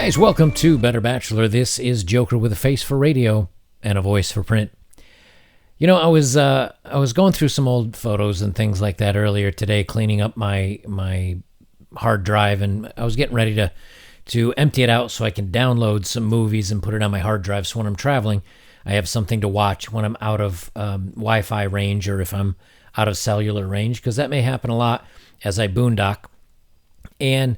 Guys, welcome to Better Bachelor. This is Joker with a face for radio and a voice for print. You know, I was going through some old photos and things like that earlier today, cleaning up my hard drive, and I was getting ready to empty it out so I can download some movies and put it on my hard drive. So when I'm traveling, I have something to watch when I'm out of Wi-Fi range, or if I'm out of cellular range, because that may happen a lot as I boondock. And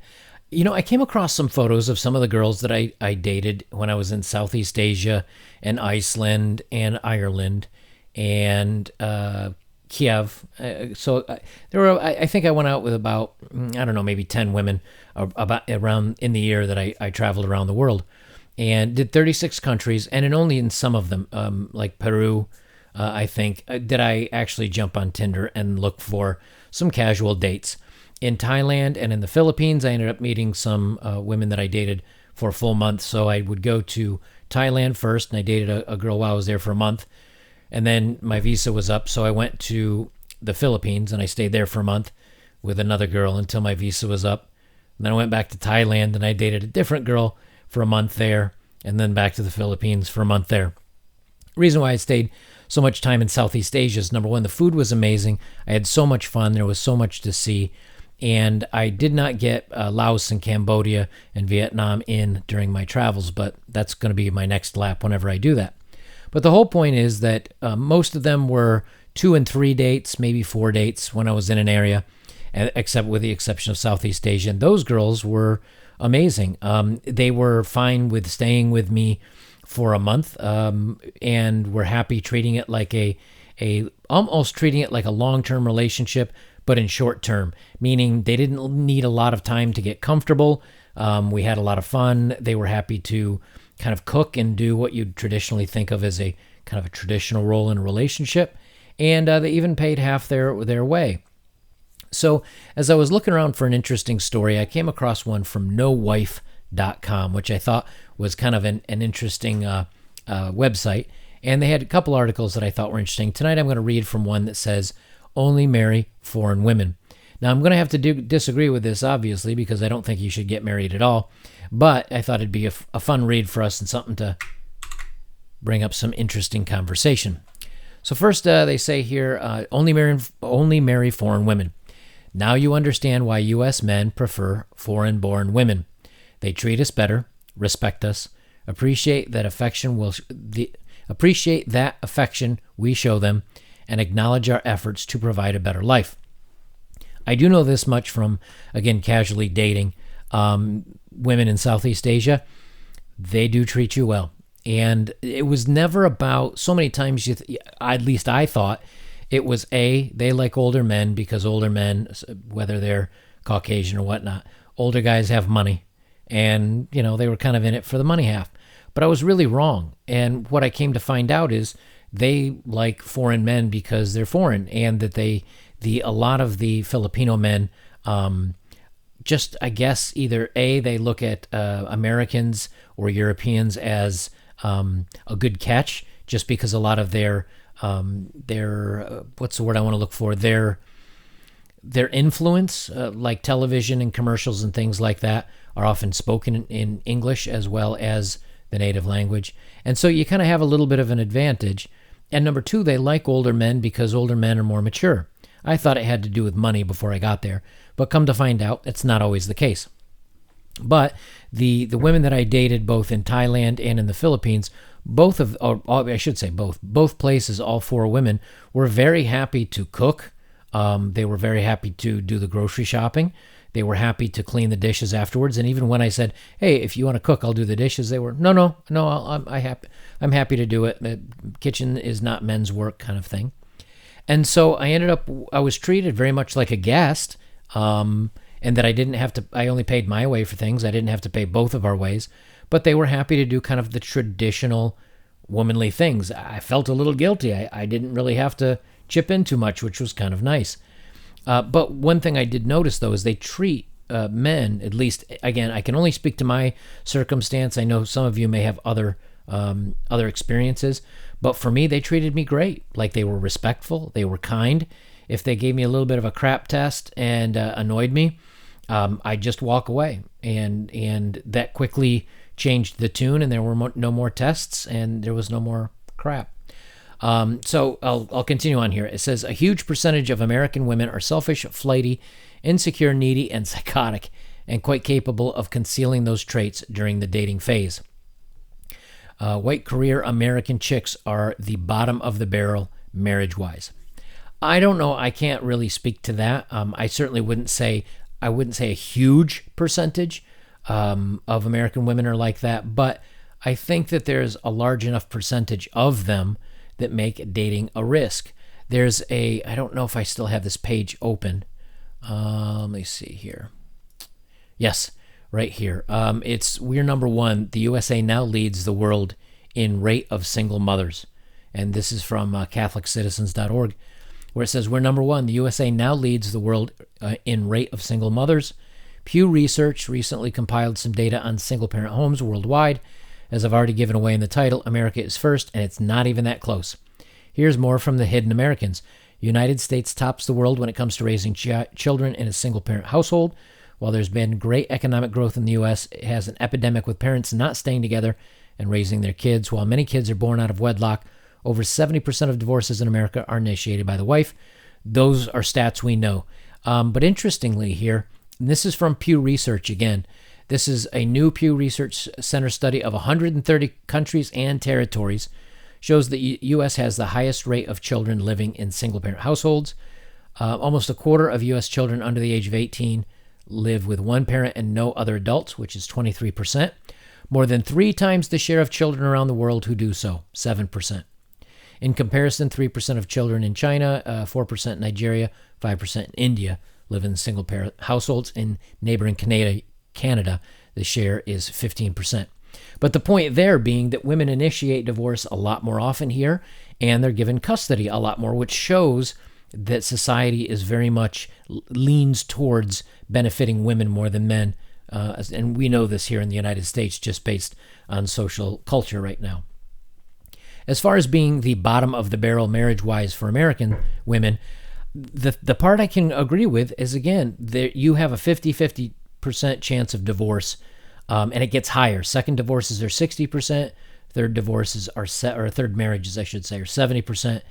you know, I came across some photos of some of the girls that I dated when I was in Southeast Asia and Iceland and Ireland and Kiev. There were, I think I went out with about, I don't know, maybe 10 women about around in the year that I traveled around the world, and did 36 countries. And only in some of them, like Peru, I think, did I actually jump on Tinder and look for some casual dates. In Thailand and in the Philippines, I ended up meeting some women that I dated for a full month. So I would go to Thailand first, and I dated a girl while I was there for a month. And then my visa was up, so I went to the Philippines, and I stayed there for a month with another girl until my visa was up. And then I went back to Thailand, and I dated a different girl for a month there, and then back to the Philippines for a month there. Reason why I stayed so much time in Southeast Asia is, number one, the food was amazing. I had so much fun. There was so much to see. And I did not get Laos and Cambodia and Vietnam in during my travels, but that's going to be my next lap whenever I do that. But the whole point is that most of them were 2 and 3 dates, maybe 4 dates when I was in an area, except with the exception of Southeast Asia. And those girls were amazing. They were fine with staying with me for a month, and were happy treating it like almost treating it like a long-term relationship, but in short term, meaning they didn't need a lot of time to get comfortable. We had a lot of fun. They were happy to kind of cook and do what you'd traditionally think of as a kind of a traditional role in a relationship. And they even paid half their way. So as I was looking around for an interesting story, I came across one from nowife.com, which I thought was kind of an interesting website. And they had a couple articles that I thought were interesting. Tonight I'm going to read from one that says, "Only marry foreign women." Now, I'm going to have to disagree with this, obviously, because I don't think you should get married at all. But I thought it'd be a fun read for us and something to bring up some interesting conversation. So first, they say here, only marry foreign women. Now you understand why U.S. men prefer foreign-born women. They treat us better, respect us, appreciate that affection we show them, and acknowledge our efforts to provide a better life. I do know this much from, again, casually dating women in Southeast Asia. They do treat you well. And it was never about, so many times, at least I thought, it was they like older men because older men, whether they're Caucasian or whatnot, older guys have money. And, you know, they were kind of in it for the money half. But I was really wrong. And what I came to find out is they like foreign men because they're foreign, and that a lot of the Filipino men, just, I guess, either they look at Americans or Europeans as a good catch, just because a lot of their what's the word I want to look for? Their influence, like television and commercials and things like that, are often spoken in English as well as the native language. And so you kind of have a little bit of an advantage. And number two, they like older men because older men are more mature. I thought it had to do with money before I got there, but come to find out, it's not always the case. But the women that I dated both in Thailand and in the Philippines, both places, all 4 women were very happy to cook. They were very happy to do the grocery shopping. They were happy to clean the dishes afterwards. And even when I said, "Hey, if you want to cook, I'll do the dishes," they were, no, I'm happy to do it. The kitchen is not men's work, kind of thing. And so I was treated very much like a guest, and that I only paid my way for things. I didn't have to pay both of our ways, but they were happy to do kind of the traditional womanly things. I felt a little guilty. I didn't really have to chip in too much, which was kind of nice. But one thing I did notice, though, is they treat men, at least, again, I can only speak to my circumstance. I know some of you may have other experiences, but for me, they treated me great. Like, they were respectful, they were kind. If they gave me a little bit of a crap test and annoyed me, I just walk away, and that quickly changed the tune, and there were no more tests, and there was no more crap. So I'll continue on here. It says a huge percentage of American women are selfish, flighty, insecure, needy, and psychotic, and quite capable of concealing those traits during the dating phase. White career American chicks are the bottom of the barrel marriage-wise. I don't know. I can't really speak to that. I certainly wouldn't say a huge percentage of American women are like that, but I think that there's a large enough percentage of them that make dating a risk. I don't know if I still have this page open. Let me see here. Yes, right here. We're number one. The USA now leads the world in rate of single mothers. And this is from CatholicCitizens.org, where it says, we're number one. The USA now leads the world in rate of single mothers. Pew Research recently compiled some data on single-parent homes worldwide. As I've already given away in the title, America is first, and it's not even that close. Here's more from the Hidden Americans. United States tops the world when it comes to raising children in a single-parent household. While there's been great economic growth in the U.S., it has an epidemic with parents not staying together and raising their kids. While many kids are born out of wedlock, over 70% of divorces in America are initiated by the wife. Those are stats we know. But interestingly here, and this is from Pew Research again. This is a new Pew Research Center study of 130 countries and territories. Shows the U.S. has the highest rate of children living in single-parent households. Almost a quarter of U.S. children under the age of 18 live with one parent and no other adults, which is 23%. More than 3 times the share of children around the world who do so, 7%. In comparison, 3% of children in China, 4% in Nigeria, 5% in India live in single-parent households. In neighboring Canada, the share is 15%. But the point there being that women initiate divorce a lot more often here, and they're given custody a lot more, which shows that society is very much leans towards benefiting women more than men. And we know this here in the United States just based on social culture right now. As far as being the bottom of the barrel marriage-wise for American women, the part I can agree with is, again, that you have a 50-50% chance of divorce, and it gets higher. Second divorces are 60%, third divorces are third marriages, I should say, are 70%.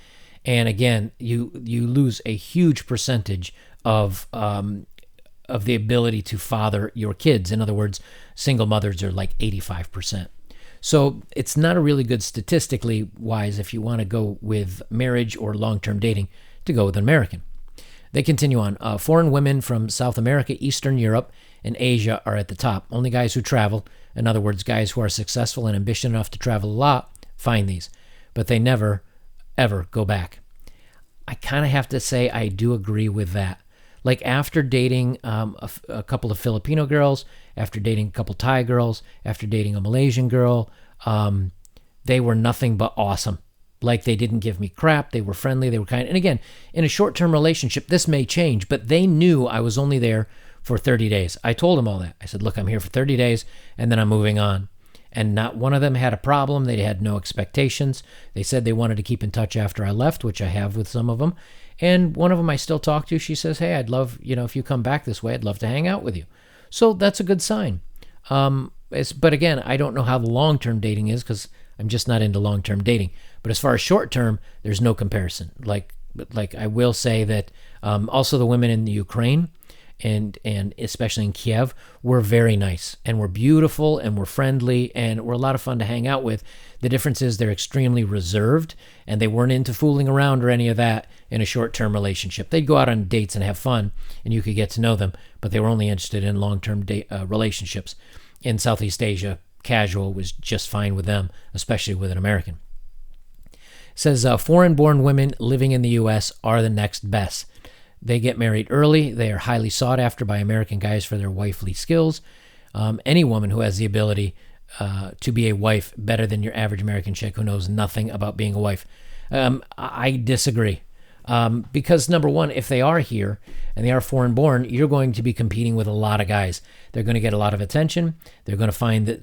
And again, you lose a huge percentage of the ability to father your kids. In other words, single mothers are like 85%. So it's not a really good statistically wise if you want to go with marriage or long-term dating to go with an American. They continue on. Foreign women from South America, Eastern Europe, and Asia are at the top. Only guys who travel, in other words, guys who are successful and ambitious enough to travel a lot, find these. But they never, ever go back. I kind of have to say I do agree with that. Like after dating a couple of Filipino girls, after dating a couple Thai girls, after dating a Malaysian girl, they were nothing but awesome. Like they didn't give me crap. They were friendly. They were kind. And again, in a short-term relationship, this may change, but they knew I was only there for 30 days. I told them all that. I said, look, I'm here for 30 days and then I'm moving on. And not one of them had a problem. They had no expectations. They said they wanted to keep in touch after I left, which I have with some of them. And one of them I still talk to. She says, hey, I'd love, if you come back this way, I'd love to hang out with you. So that's a good sign. But again, I don't know how the long-term dating is because I'm just not into long-term dating. But as far as short-term, there's no comparison. Like I will say that also the women in the Ukraine and especially in Kiev were very nice and were beautiful and were friendly and were a lot of fun to hang out with. The difference is they're extremely reserved and they weren't into fooling around or any of that in a short-term relationship. They'd go out on dates and have fun and you could get to know them, but they were only interested in long-term relationships. In Southeast Asia, casual was just fine with them, especially with an American. It says foreign-born women living in the U.S. are the next best. They get married early. They are highly sought after by American guys for their wifely skills. Any woman who has the ability to be a wife better than your average American chick who knows nothing about being a wife. I disagree. Because number one, if they are here and they are foreign born, you're going to be competing with a lot of guys. They're going to get a lot of attention. They're going to find that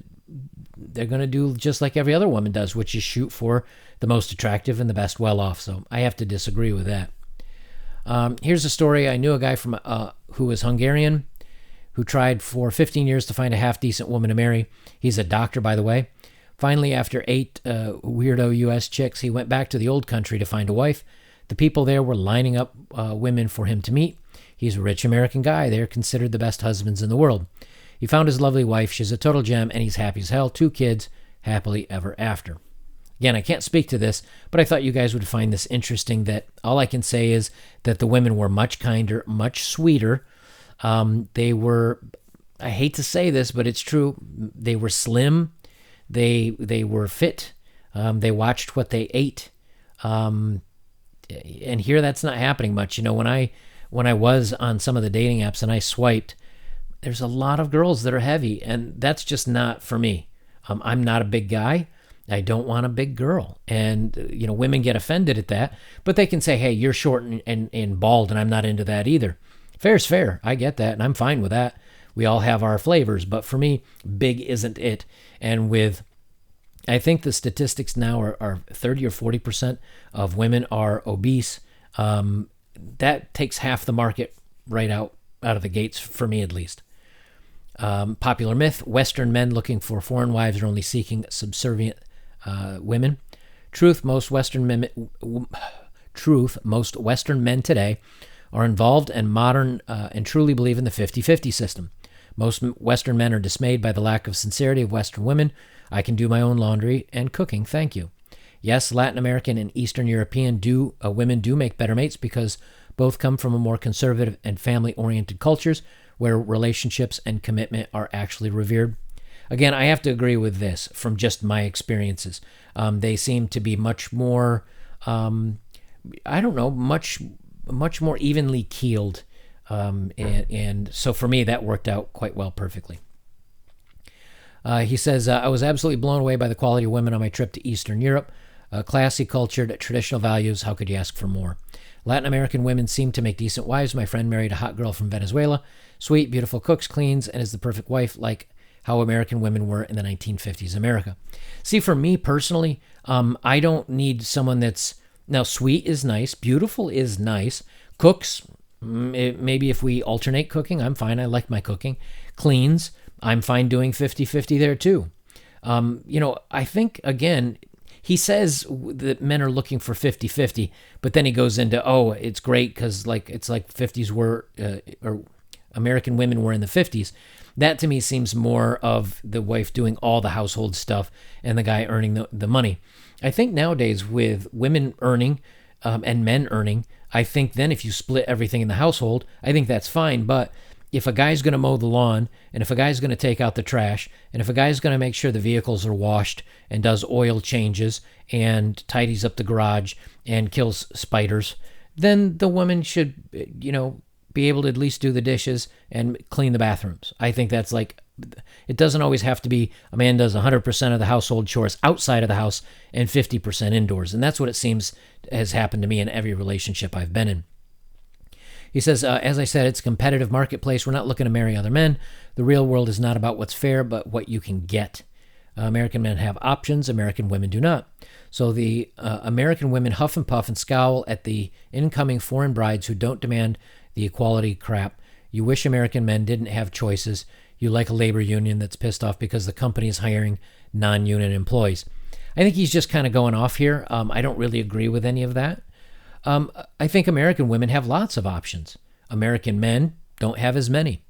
they're going to do just like every other woman does, which is shoot for the most attractive and the best well-off. So I have to disagree with that. Here's a story. I knew a guy from who was Hungarian who tried for 15 years to find a half-decent woman to marry. He's a doctor, by the way. Finally, after 8 weirdo U.S. chicks, he went back to the old country to find a wife. The people there were lining up women for him to meet. He's a rich American guy. They're considered the best husbands in the world. He found his lovely wife. She's a total gem, and he's happy as hell. 2 kids, happily ever after. Again, I can't speak to this, but I thought you guys would find this interesting, that all I can say is that the women were much kinder, much sweeter. They were, I hate to say this, but it's true, they were slim. They were fit. They watched what they ate. And here that's not happening much. When I was on some of the dating apps and I swiped, there's a lot of girls that are heavy, and that's just not for me. I'm not a big guy. I don't want a big girl. And, women get offended at that, but they can say, hey, you're short and bald, and I'm not into that either. Fair's fair. I get that, and I'm fine with that. We all have our flavors, but for me, big isn't it. And I think the statistics now are 30 or 40% of women are obese. That takes half the market right out of the gates, for me at least. Popular myth, Western men looking for foreign wives are only seeking subservient women. Truth, most Western men today are involved and modern and truly believe in the 50-50 system. Most Western men are dismayed by the lack of sincerity of Western women. I can do my own laundry and cooking, thank you. Yes, Latin American and Eastern European women do make better mates because both come from a more conservative and family-oriented cultures where relationships and commitment are actually revered. Again, I have to agree with this from just my experiences. They seem to be much more, much more evenly keeled. And so for me, that worked out quite well, perfectly. He says, I was absolutely blown away by the quality of women on my trip to Eastern Europe. Classy, cultured, traditional values. How could you ask for more? Latin American women seem to make decent wives. My friend married a hot girl from Venezuela. Sweet, beautiful, cooks, cleans, and is the perfect wife, like how American women were in the 1950s America. See, for me personally, I don't need someone that's... Now, sweet is nice. Beautiful is nice. Cooks, maybe if we alternate cooking, I'm fine. I like my cooking. Cleans, I'm fine doing 50-50 there too. I think, again, he says that men are looking for 50-50, but then he goes into, it's great because it's like 50s were, or American women were in the 50s. That to me seems more of the wife doing all the household stuff and the guy earning the money. I think nowadays with women earning and men earning, I think then if you split everything in the household, I think that's fine. But if a guy's going to mow the lawn, and if a guy's going to take out the trash, and if a guy's going to make sure the vehicles are washed and does oil changes and tidies up the garage and kills spiders, then the woman should, be able to at least do the dishes and clean the bathrooms. I think that's it doesn't always have to be a man does 100% of the household chores outside of the house and 50% indoors. And that's what it seems has happened to me in every relationship I've been in. He says, as I said, it's a competitive marketplace. We're not looking to marry other men. The real world is not about what's fair, but what you can get. American men have options. American women do not. So the American women huff and puff and scowl at the incoming foreign brides who don't demand the equality crap. You wish American men didn't have choices. You like a labor union that's pissed off because the company is hiring non-union employees. I think he's just kind of going off here. I don't really agree with any of that. I think American women have lots of options. American men don't have as many.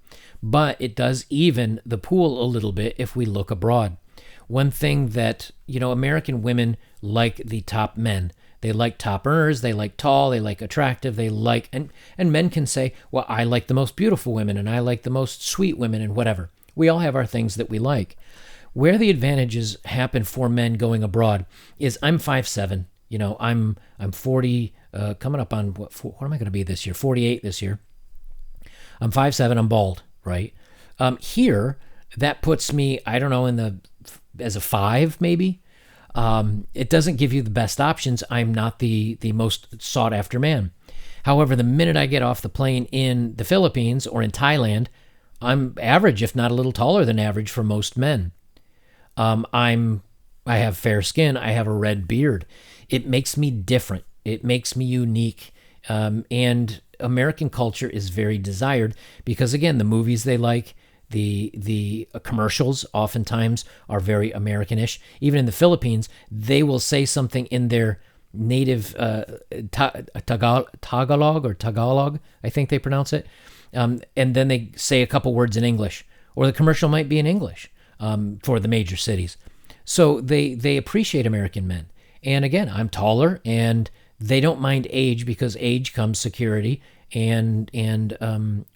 But it does even the pool a little bit if we look abroad. One thing that, American women like the top men. They like top earners, they like tall, they like attractive, they like, and men can say, well, I like the most beautiful women and I like the most sweet women and whatever. We all have our things that we like. Where the advantages happen for men going abroad is I'm 5'7", I'm 40, coming up on, what am I going to be this year? 48 this year. I'm 5'7", I'm bald, right? Here, that puts me, I don't know, as a 5 maybe. It doesn't give you the best options. I'm not the most sought after man. However, the minute I get off the plane in the Philippines or in Thailand, I'm average, if not a little taller than average for most men. I have fair skin. I have a red beard. It makes me different. It makes me unique. And American culture is very desired because, again, the movies they like, the commercials oftentimes are very Americanish. Even in the Philippines, they will say something in their native Tagalog or Tagalog, I think they pronounce it, and then they say a couple words in English, or the commercial might be in English for the major cities. So they appreciate American men. And again, I'm taller, and they don't mind age because age comes security and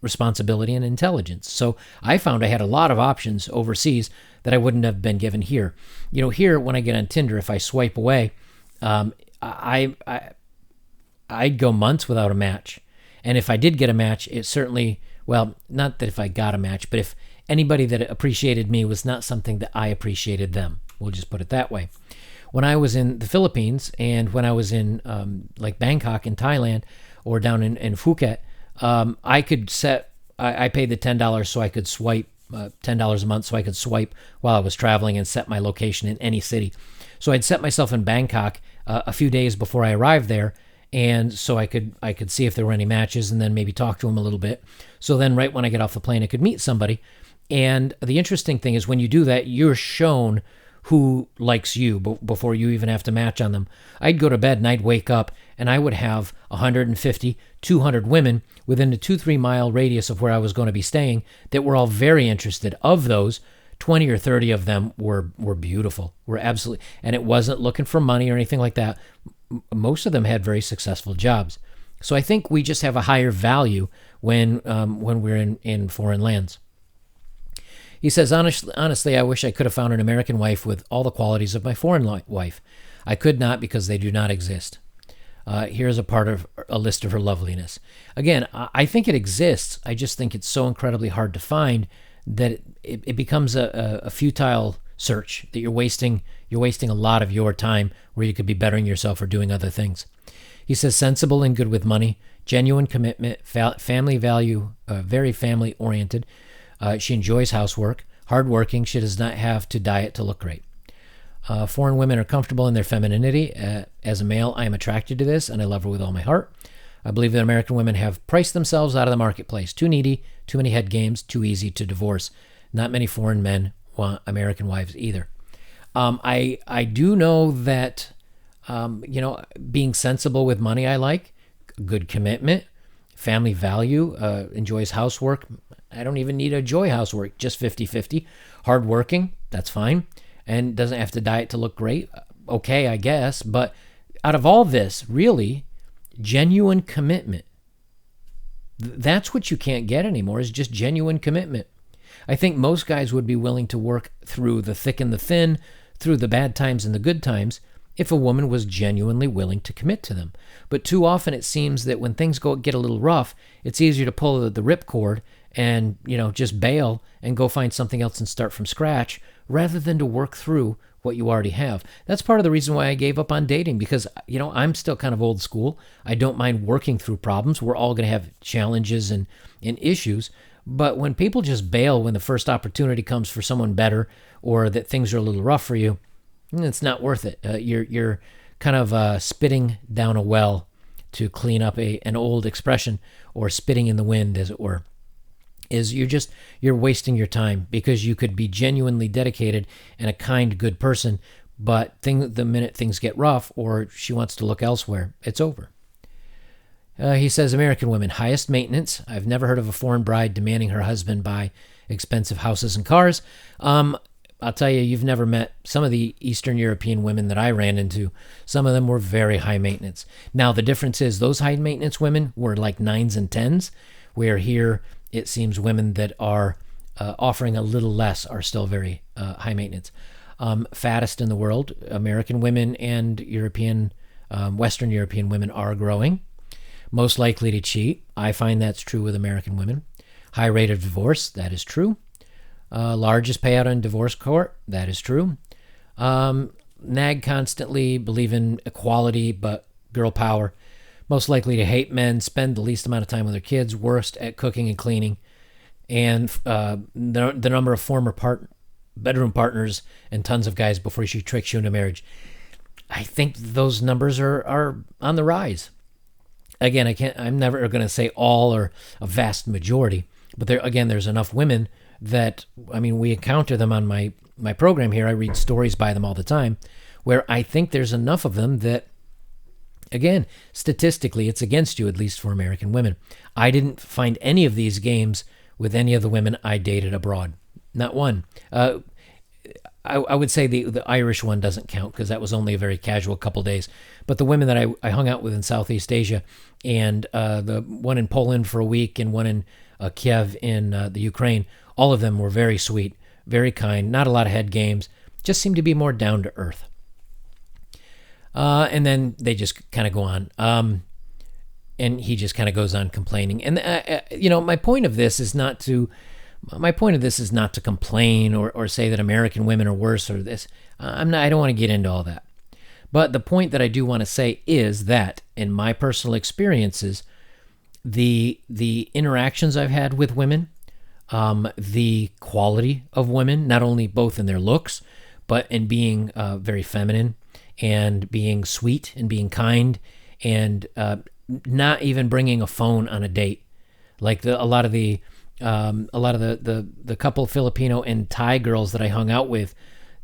responsibility and intelligence. So I found I had a lot of options overseas that I wouldn't have been given here. Here when I get on Tinder, if I swipe away, I'd go months without a match. And if I did get a match, it certainly, well, not that if I got a match, but if anybody that appreciated me was not something that I appreciated them. We'll just put it that way. When I was in the Philippines and when I was in like Bangkok in Thailand or down in Phuket, I paid the $10 so I could swipe, $10 a month so I could swipe while I was traveling and set my location in any city. So I'd set myself in Bangkok a few days before I arrived there, and so I could see if there were any matches and then maybe talk to them a little bit. So then right when I get off the plane, I could meet somebody. And the interesting thing is when you do that, you're shown who likes you before you even have to match on them. I'd go to bed and I'd wake up and I would have 150, 200 women within a 2-3 mile radius of where I was going to be staying that were all very interested. Of those, 20 or 30 of them were beautiful, were absolutely, and it wasn't looking for money or anything like that. Most of them had very successful jobs. So I think we just have a higher value when we're in foreign lands. He says, honestly, I wish I could have found an American wife with all the qualities of my foreign wife. I could not because they do not exist. Here's a part of a list of her loveliness. Again, I think it exists. I just think it's so incredibly hard to find that it becomes a futile search, that you're wasting a lot of your time where you could be bettering yourself or doing other things. He says, sensible and good with money, genuine commitment, family value, very family oriented. She enjoys housework, hardworking. She does not have to diet to look great. Foreign women are comfortable in their femininity. As a male, I am attracted to this, and I love her with all my heart. I believe that American women have priced themselves out of the marketplace. Too needy, too many head games, too easy to divorce. Not many foreign men want American wives either. I do know that, being sensible with money I like, good commitment, family value, enjoys housework. I don't even need to enjoy housework, just 50-50. Hardworking, that's fine. And doesn't have to diet to look great. Okay, I guess. But out of all this, really, genuine commitment. That's what you can't get anymore, is just genuine commitment. I think most guys would be willing to work through the thick and the thin, through the bad times and the good times, if a woman was genuinely willing to commit to them. But too often it seems that when things get a little rough, it's easier to pull the ripcord and just bail and go find something else and start from scratch rather than to work through what you already have. That's part of the reason why I gave up on dating, because I'm still kind of old school. I don't mind working through problems. We're all going to have challenges and issues. But when people just bail when the first opportunity comes for someone better, or that things are a little rough for you, it's not worth it. You're kind of spitting down a well, to clean up an old expression, or spitting in the wind, as it were. You're wasting your time, because you could be genuinely dedicated and a kind, good person, but the minute things get rough or she wants to look elsewhere, it's over. He says, American women, highest maintenance. I've never heard of a foreign bride demanding her husband buy expensive houses and cars. I'll tell you, you've never met some of the Eastern European women that I ran into. Some of them were very high maintenance. Now, the difference is those high maintenance women were like 9s and 10s, where here it seems women that are offering a little less are still very high maintenance. Fattest in the world, American women and Western European women are growing. Most likely to cheat. I find that's true with American women. High rate of divorce, that is true. Largest payout in divorce court, that is true. Nag constantly, believe in equality, but girl power. Most likely to hate men, spend the least amount of time with their kids, worst at cooking and cleaning, and the number of former bedroom partners and tons of guys before she tricks you into marriage. I think those numbers are on the rise. again, I'm never going to say all or a vast majority, but there's enough women that, I mean, we encounter them on my program here. I read stories by them all the time, where I think there's enough of them that, again, statistically, it's against you, at least for American women. I didn't find any of these games with any of the women I dated abroad. Not one. I would say the Irish one doesn't count because that was only a very casual couple days. But the women that I hung out with in Southeast Asia, and the one in Poland for a week and one in Kiev in the Ukraine, all of them were very sweet, very kind, not a lot of head games, just seemed to be more down to earth. And then they just kind of go on. And he just kind of goes on complaining. And, my point of this is not to complain or say that American women are worse or this. I don't want to get into all that. But the point that I do want to say is that in my personal experiences, the interactions I've had with women, the quality of women, not only both in their looks, but in being very feminine and being sweet and being kind and not even bringing a phone on a date, like a lot of the couple Filipino and Thai girls that I hung out with,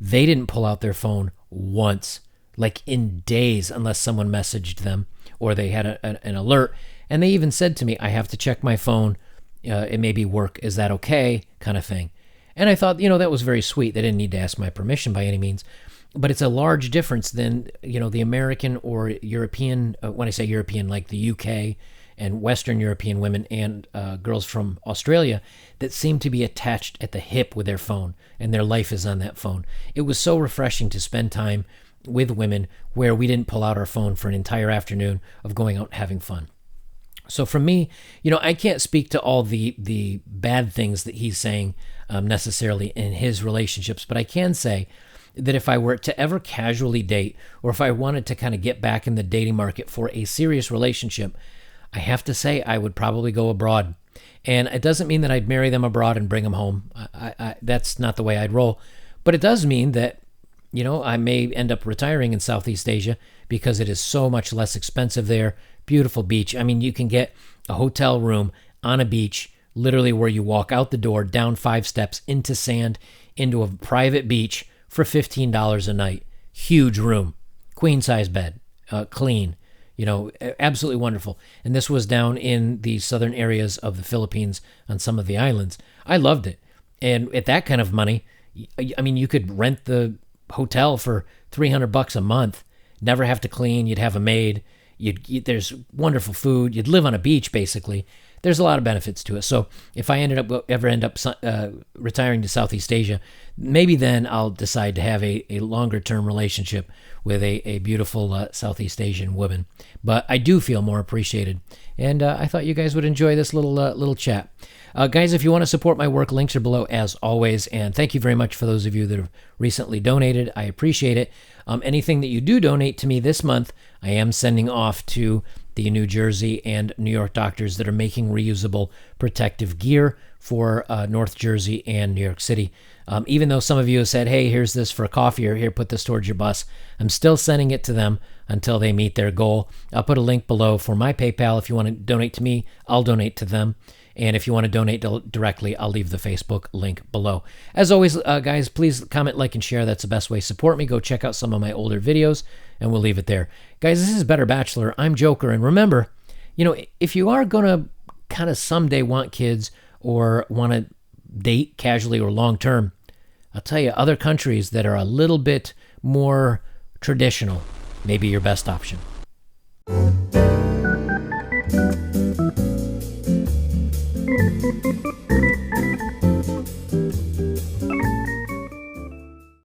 they didn't pull out their phone once, like in days, unless someone messaged them or they had an alert. And they even said to me, I have to check my phone. It may be work. Is that okay? Kind of thing. And I thought, that was very sweet. They didn't need to ask my permission by any means. But it's a large difference than, the American or European, when I say European, like the UK and Western European women and girls from Australia that seem to be attached at the hip with their phone, and their life is on that phone. It was so refreshing to spend time with women where we didn't pull out our phone for an entire afternoon of going out and having fun. So for me, I can't speak to all the bad things that he's saying necessarily in his relationships, but I can say that if I were to ever casually date, or if I wanted to kind of get back in the dating market for a serious relationship, I have to say I would probably go abroad. And it doesn't mean that I'd marry them abroad and bring them home. That's not the way I'd roll. But it does mean that, I may end up retiring in Southeast Asia because it is so much less expensive there. Beautiful beach. I mean, you can get a hotel room on a beach, literally where you walk out the door, down 5 steps into sand, into a private beach for $15 a night. Huge room, queen size bed, clean. Absolutely wonderful. And this was down in the southern areas of the Philippines on some of the islands. I loved it. And at that kind of money, I mean, you could rent the hotel for $300 a month, never have to clean. You'd have a maid. There's wonderful food. You'd live on a beach, basically. There's a lot of benefits to it. So if I ever end up retiring to Southeast Asia, maybe then I'll decide to have a longer term relationship with a beautiful Southeast Asian woman. But I do feel more appreciated, and I thought you guys would enjoy this little chat. Guys, if you want to support my work, links are below as always. And thank you very much for those of you that have recently donated. I appreciate it. Anything that you do donate to me this month, I am sending off to the New Jersey and New York doctors that are making reusable protective gear for North Jersey and New York City. Even though some of you have said, hey, here's this for a coffee, or here, put this towards your bus, I'm still sending it to them until they meet their goal. I'll put a link below for my PayPal. If you want to donate to me, I'll donate to them. And if you want to donate directly, I'll leave the Facebook link below. As always, guys, please comment, like, and share. That's the best way to support me. Go check out some of my older videos, and we'll leave it there. Guys, this is Better Bachelor. I'm Joker. And remember, if you are going to kind of someday want kids or want to date casually or long term, I'll tell you, other countries that are a little bit more traditional may be your best option.